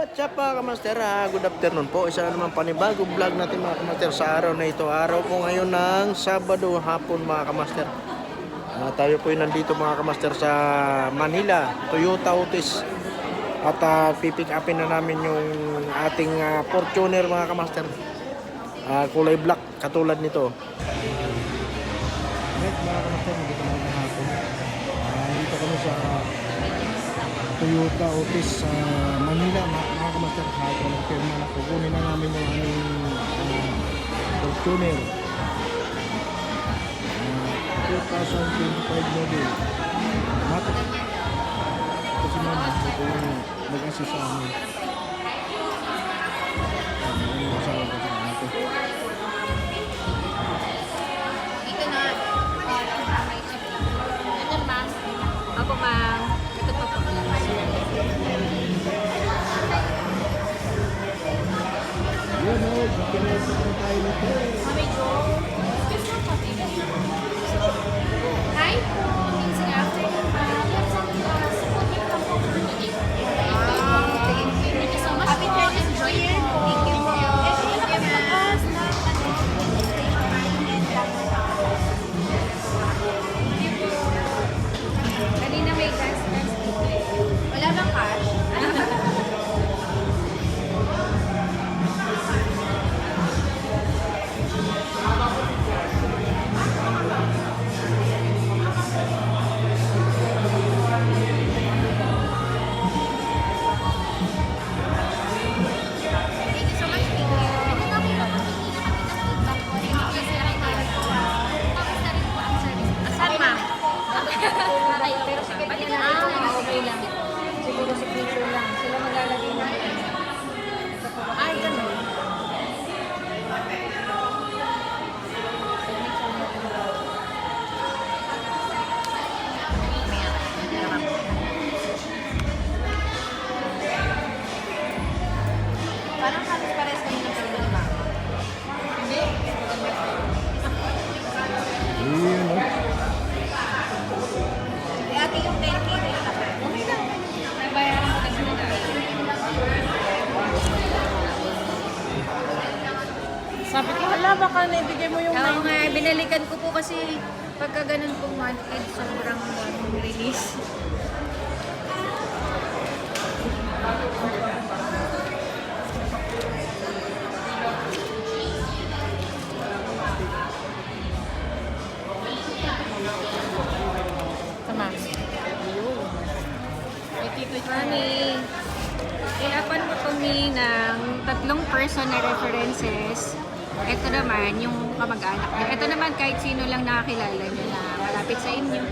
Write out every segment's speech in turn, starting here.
What's up mga kamaster? Good afternoon po. Isa na naman panibagong vlog natin mga kamaster sa araw na ito. Araw po ngayon ng Sabado hapon mga kamaster. Tayo po nandito mga kamaster sa Manila, Toyota Otis. At pipick upin na namin yung ating Fortuner mga kamaster. Kulay black katulad nito. Right mga kamaster, dito naman na hapon. Dito kami sa Toyota Otis sa Manila mga kamaster. Ito ng firma na kukunin na namin yung aming Fortuner 2025 model. Matik. Ito si mama, ito yung nag-assist sa amin. Yung asawa ko sa ito. Dito na. Ito ma'am. Ako ma'am. Ito pa po. Yun o, pinasa na tayo nito. Mami Jo. Hi po. Good afternoon ma'am. Let's have supporting ka po for today. Thank you so much. Happy 30th enjoy it. Thank you po. Kanina may gas dito. Wala bang cash? Thank you so much, thank you. Ito na kayo po, hindi na kami na-feedback po. Thank you kasi rin tapos na rin po ang service. Saan ma'am? Pero security na okay lang. Siguro signature lang. Sila maglalagay na. Ay, ganun. Parang halos pares kami ng turban ma'am. Hindi. Yun o. Ate yung 10K na yun. Okay lang. Nabayaran ko kasi na Sabi ko, hala, baka naibigay mo yung Oo nga, binalikan ko po kasi pagka ganun pong monthly, sobrang release. Tama. Mami, ilapan mo kami ng 3 person na references. Ito naman, yung kamag-anak niyo. Ito naman, kahit sino lang nakakilala niyo na malapit sa inyo.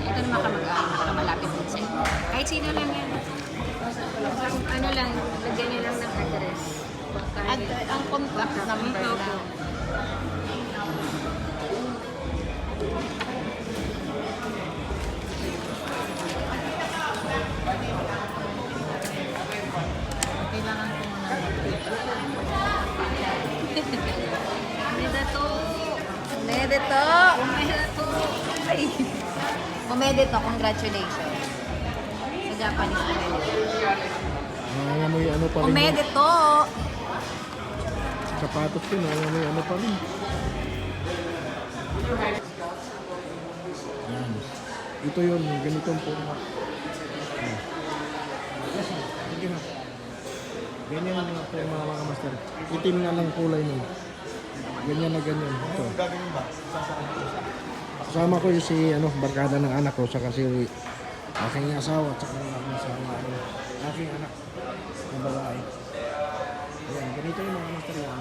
Ito naman kamag-anak na malapit din sa inyo. Kahit sino lang yan. Ano lang, lagyan niyo lang ng address. At ang contact number Opo. lang. Kailangan ko muna. Medeto. Medito! Medeto. Ay! Medito, congratulations. Sa Japanese medito. Nangangamoy ano pa rin. Medito! Sapatos ko, nangangamoy ano pa rin. Yan. Ito yun, ganitong forma. Yan. Yes, ma'am. Sige na. Ganyan ang mga forma mga master. Itim nga lang kulay nun. Ganyan na ganyan. Ito. Kasama ko yung si barkada ng anak ko, saka si aking asawa, saka ng aking asawa, aking anak na babae. Ayan, ganito yung mga master yan.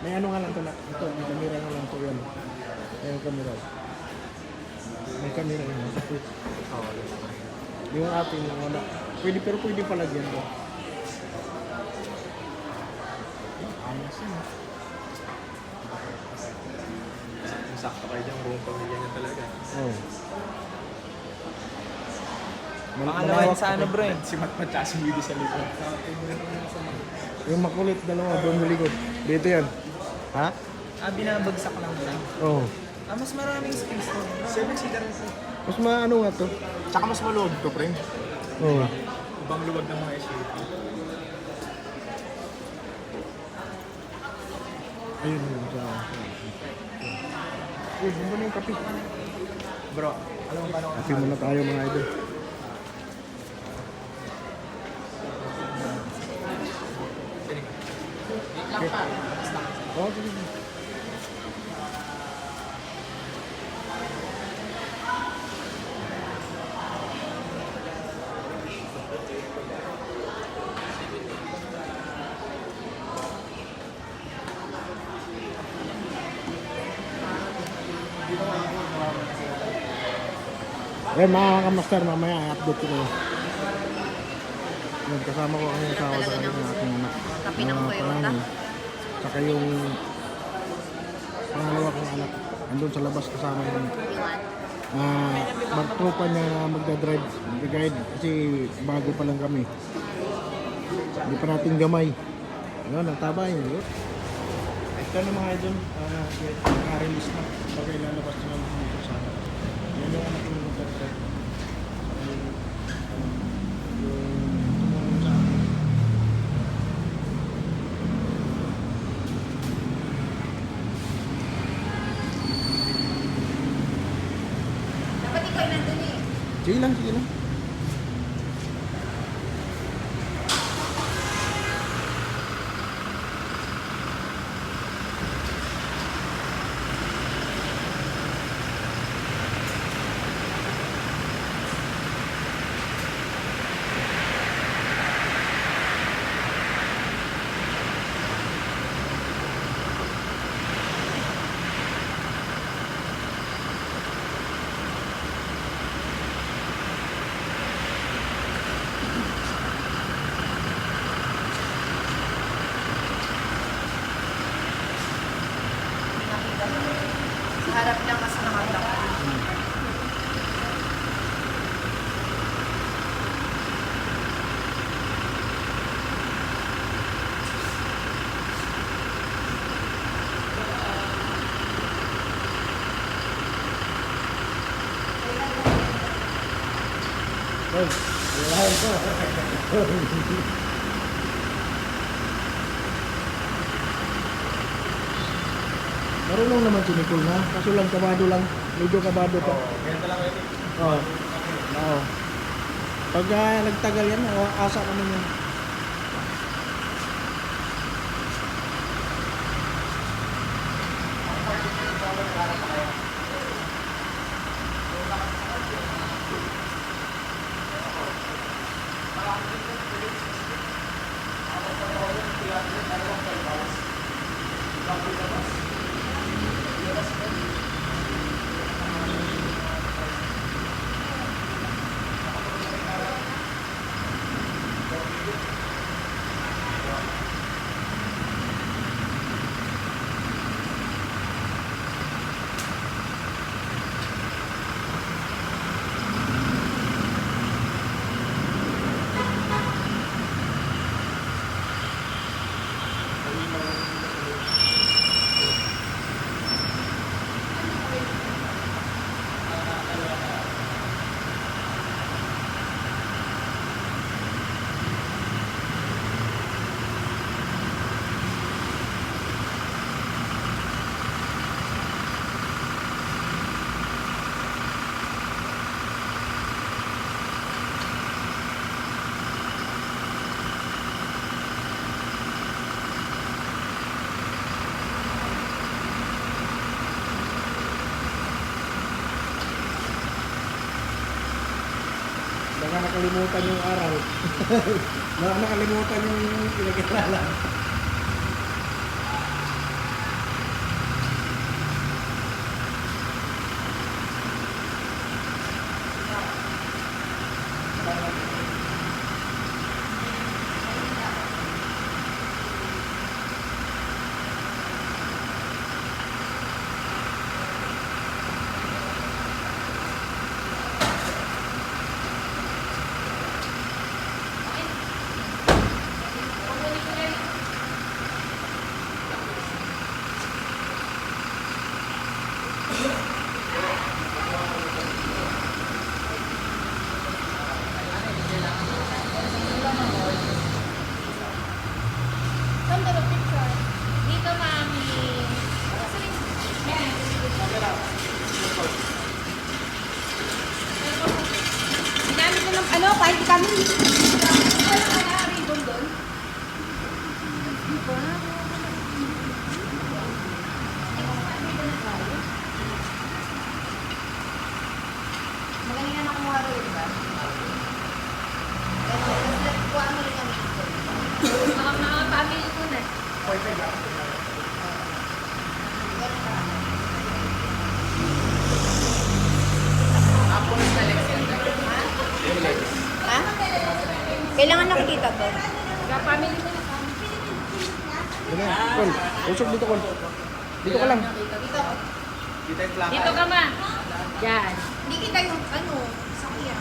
May ano nga lang ito, may kamera nga lang ito yan. Ayan kamera. May kamera yun. Yung atin lang wala. Pwede, pero pwede palagyan ko. Ayos yun. Sakto kayo dyan, buong pamilya niya talaga. Oo. Pangalawa sa ano bro eh? Si Matmat at si Willie sa likod. Yung makulit dalawa doon sa likod. Dito yan. Ha? Binabagsak lang lang. Oo. Mas maraming space to. 7-seater ito. Mas maano nga to. Tsaka mas maluwag to, pre. Oo. Ibang luwag ng mga SUV. Ayun yun. Uy, ano ba na yung kape? Bro, alam mo paano Kape muna tayo mga idol. Oh, sige. Ayan mga kamaster, mamaya i-update ko kayo. Yan, kasama ko ang asawa sa Talaga ng aking anak. kape ng Mga Toyota. panganay. Saka yung pangalawa kong anak. Andun sa labas kasama yung magtropa niya na magdadrive, mag-guide. Kasi bago pa lang kami. Hindi pa natin gamay. Ayun, ang taba yun. Ito na mga idol, naka-release na. Bagay lalabas na lang dito sa akin. Yan yung anak yung magdadrive. Yung tumulong sa akin. Dapat ikaw ay nandun eh. Sige lang, sige lang. Sa harap lang kasi nakataka. Hey, wala ko. Marunong naman si Nicole na, kaso lang kabado lang, medyo kabado pa. Ganito lang yun. Oo. Oo. Pag nagtagal yan, asa naman yan. Baka nakalimutan yung aral. Baka nakalimutan yung pinag-aralan. kahit kami. Wala ka na ribbon doon. Magaling na kumuha rin, di ba? Kuha mo rin kami dito. Mga family ko na. Ha? Kailangan nakikita to. Mga family ko na. Kon, usok dito, Kon. Dito ka lang. Dito. Dito ka ma. Yan. Hindi kita yung sakya.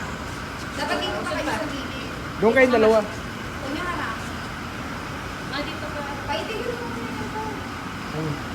Dapat dito pa kayo sa gilid. Doon kayong dalawa. Kunyara. Ma, dito ka. Paitigil mo muna ito. Hmm.